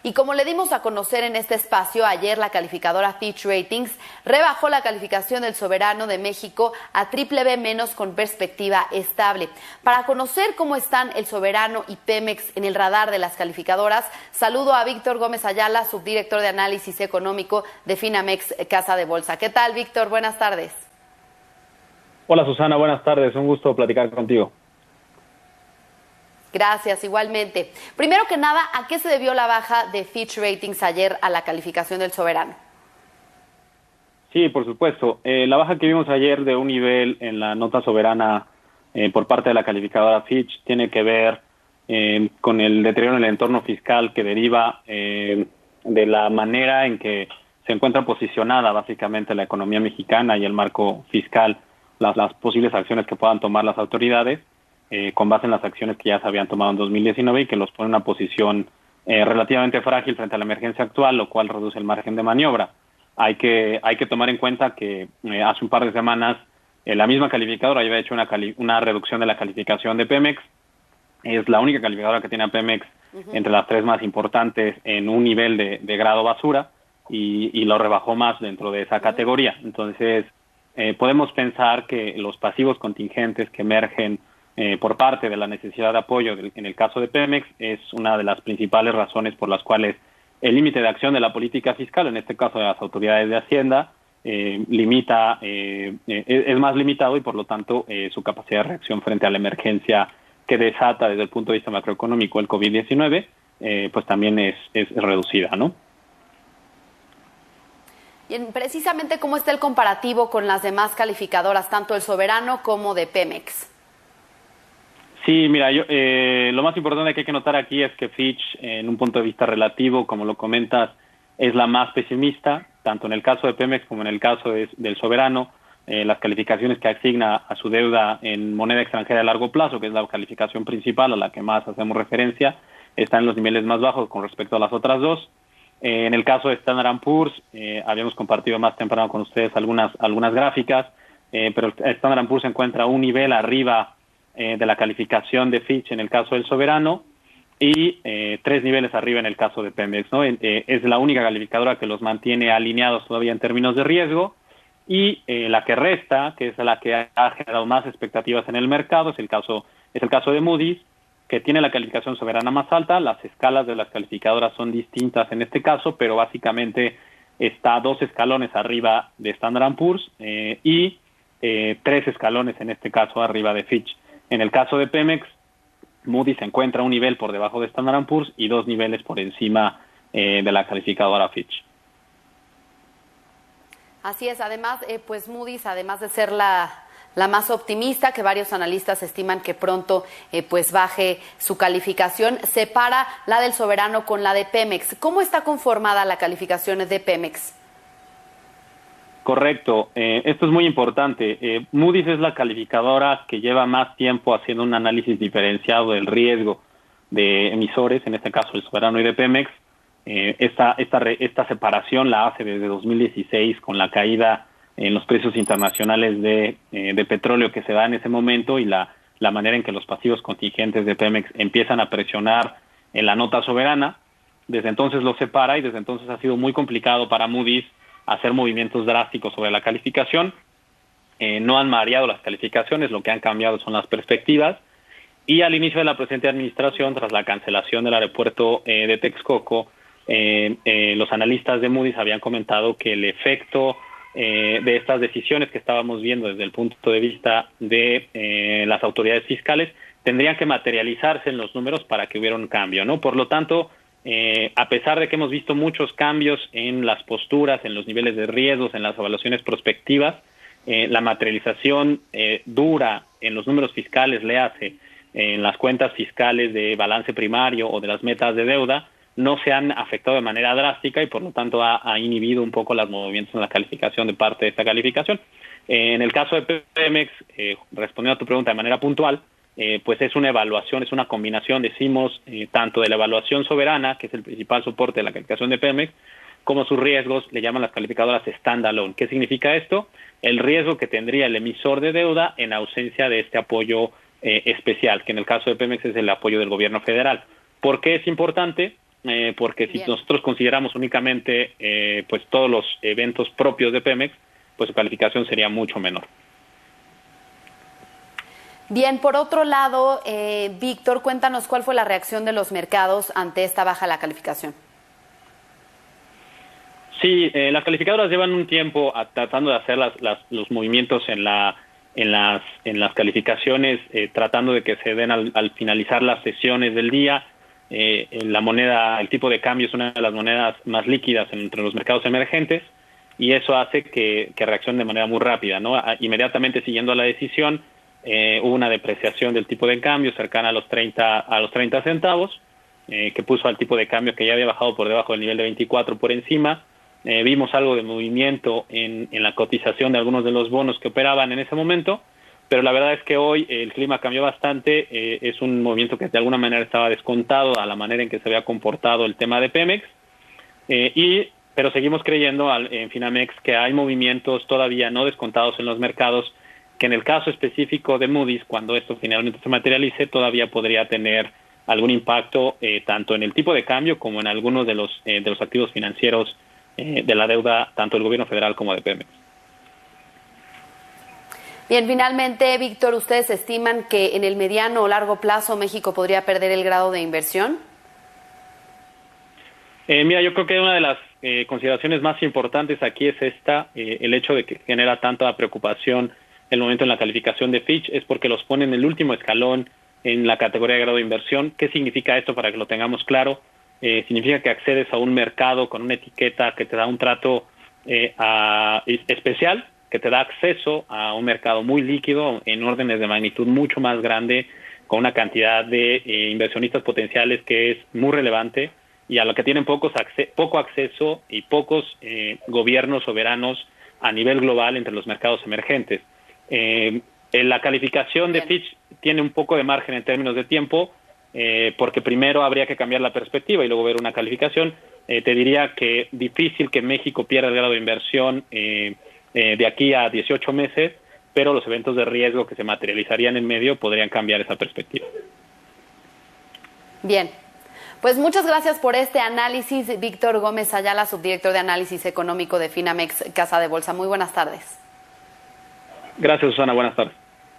Y como le dimos a conocer en este espacio, ayer la calificadora Fitch Ratings rebajó la calificación del soberano de México a BBB- con perspectiva estable. Para conocer cómo están el soberano y Pemex en el radar de las calificadoras, saludo a Víctor Gómez Ayala, subdirector de análisis económico de Finamex Casa de Bolsa. ¿Qué tal, Víctor? Buenas tardes. Hola, Susana, buenas tardes. Un gusto platicar contigo. Gracias, igualmente. Primero que nada, ¿a qué se debió la baja de Fitch Ratings ayer a la calificación del soberano? Sí, por supuesto. La baja que vimos ayer de un nivel en la nota soberana por parte de la calificadora Fitch tiene que ver con el deterioro en el entorno fiscal que deriva de la manera en que se encuentra posicionada básicamente la economía mexicana y el marco fiscal, las posibles acciones que puedan tomar las autoridades. Con base en las acciones que ya se habían tomado en 2019 y que los pone en una posición relativamente frágil frente a la emergencia actual, lo cual reduce el margen de maniobra. Hay que tomar en cuenta que hace un par de semanas la misma calificadora había hecho una reducción de la calificación de Pemex. Es la única calificadora que tiene a Pemex entre las tres más importantes en un nivel de grado basura y lo rebajó más dentro de esa categoría. Entonces, podemos pensar que los pasivos contingentes que emergen por parte de la necesidad de apoyo en el caso de Pemex es una de las principales razones por las cuales el límite de acción de la política fiscal, en este caso de las autoridades de Hacienda, es más limitado y por lo tanto su capacidad de reacción frente a la emergencia que desata desde el punto de vista macroeconómico el COVID-19, pues también es reducida, ¿no? Y precisamente, ¿cómo está el comparativo con las demás calificadoras, tanto el soberano como de Pemex? Sí, mira, lo más importante que hay que notar aquí es que Fitch, en un punto de vista relativo, como lo comentas, es la más pesimista, tanto en el caso de Pemex como en el caso del soberano. Las calificaciones que asigna a su deuda en moneda extranjera a largo plazo, que es la calificación principal a la que más hacemos referencia, están en los niveles más bajos con respecto a las otras dos. En el caso de Standard & Poor's, habíamos compartido más temprano con ustedes algunas gráficas, pero Standard & Poor's se encuentra un nivel arriba de la calificación de Fitch en el caso del soberano y 3 niveles arriba en el caso de Pemex, ¿no? Es la única calificadora que los mantiene alineados todavía en términos de riesgo y la que resta, que es la que ha generado más expectativas en el mercado, es el caso de Moody's, que tiene la calificación soberana más alta. Las escalas de las calificadoras son distintas en este caso, pero básicamente está 2 escalones arriba de Standard & Poor's y 3 escalones en este caso arriba de Fitch. En el caso de Pemex, Moody's se encuentra un nivel por debajo de Standard & Poor's y 2 niveles por encima de la calificadora Fitch. Así es, además, pues Moody's, además de ser la más optimista, que varios analistas estiman que pronto pues baje su calificación, separa la del soberano con la de Pemex. ¿Cómo está conformada la calificación de Pemex? Correcto, esto es muy importante. Moody's es la calificadora que lleva más tiempo haciendo un análisis diferenciado del riesgo de emisores, en este caso el soberano y de Pemex. Esta separación la hace desde 2016 con la caída en los precios internacionales de petróleo que se da en ese momento y la manera en que los pasivos contingentes de Pemex empiezan a presionar en la nota soberana. Desde entonces los separa y desde entonces ha sido muy complicado para Moody's hacer movimientos drásticos sobre la calificación. No han variado las calificaciones, lo que han cambiado son las perspectivas. Y al inicio de la presente administración, tras la cancelación del aeropuerto de Texcoco, los analistas de Moody's habían comentado que el efecto de estas decisiones que estábamos viendo desde el punto de vista de las autoridades fiscales tendrían que materializarse en los números para que hubiera un cambio, ¿no? Por lo tanto, a pesar de que hemos visto muchos cambios en las posturas, en los niveles de riesgos, en las evaluaciones prospectivas, la materialización dura en los números fiscales, léase, en las cuentas fiscales de balance primario o de las metas de deuda, no se han afectado de manera drástica y por lo tanto ha inhibido un poco los movimientos en la calificación de parte de esta calificación. En el caso de Pemex, respondiendo a tu pregunta de manera puntual, pues es una evaluación, es una combinación, decimos, tanto de la evaluación soberana, que es el principal soporte de la calificación de Pemex, como sus riesgos, le llaman las calificadoras standalone. ¿Qué significa esto? El riesgo que tendría el emisor de deuda en ausencia de este apoyo especial, que en el caso de Pemex es el apoyo del gobierno federal. ¿Por qué es importante? porque si Bien. nosotros consideramos únicamente pues todos los eventos propios de Pemex, pues su calificación sería mucho menor. Bien, por otro lado, Víctor, cuéntanos cuál fue la reacción de los mercados ante esta baja de la calificación. Sí, las calificadoras llevan un tiempo tratando de hacer los movimientos en las calificaciones, tratando de que se den al finalizar las sesiones del día. La moneda, el tipo de cambio es una de las monedas más líquidas entre los mercados emergentes y eso hace que reaccione de manera muy rápida, ¿no? Inmediatamente siguiendo la decisión, hubo una depreciación del tipo de cambio cercana a los 30 centavos, que puso al tipo de cambio que ya había bajado por debajo del nivel de 24 por encima. Vimos algo de movimiento en la cotización de algunos de los bonos que operaban en ese momento, pero la verdad es que hoy el clima cambió bastante. Es un movimiento que de alguna manera estaba descontado a la manera en que se había comportado el tema de Pemex, pero seguimos creyendo en Finamex que hay movimientos todavía no descontados en los mercados, que en el caso específico de Moody's, cuando esto finalmente se materialice, todavía podría tener algún impacto tanto en el tipo de cambio como en algunos de los activos financieros de la deuda, tanto del gobierno federal como de Pemex. Bien, finalmente, Víctor, ¿ustedes estiman que en el mediano o largo plazo México podría perder el grado de inversión? Mira, yo creo que una de las consideraciones más importantes aquí es el hecho de que genera tanta preocupación el momento en la calificación de Fitch, es porque los pone en el último escalón en la categoría de grado de inversión. ¿Qué significa esto para que lo tengamos claro? Significa que accedes a un mercado con una etiqueta que te da un trato especial, que te da acceso a un mercado muy líquido en órdenes de magnitud mucho más grande, con una cantidad de inversionistas potenciales que es muy relevante y a lo que tienen poco acceso y pocos gobiernos soberanos a nivel global entre los mercados emergentes. La calificación de Fitch tiene un poco de margen en términos de tiempo, porque primero habría que cambiar la perspectiva y luego ver una calificación. Te diría que difícil que México pierda el grado de inversión de aquí a 18 meses, pero los eventos de riesgo que se materializarían en medio podrían cambiar esa perspectiva. Bien, pues muchas gracias por este análisis, Víctor Gómez Ayala, subdirector de análisis económico de Finamex Casa de Bolsa. Muy buenas tardes. Gracias, Susana. Buenas tardes.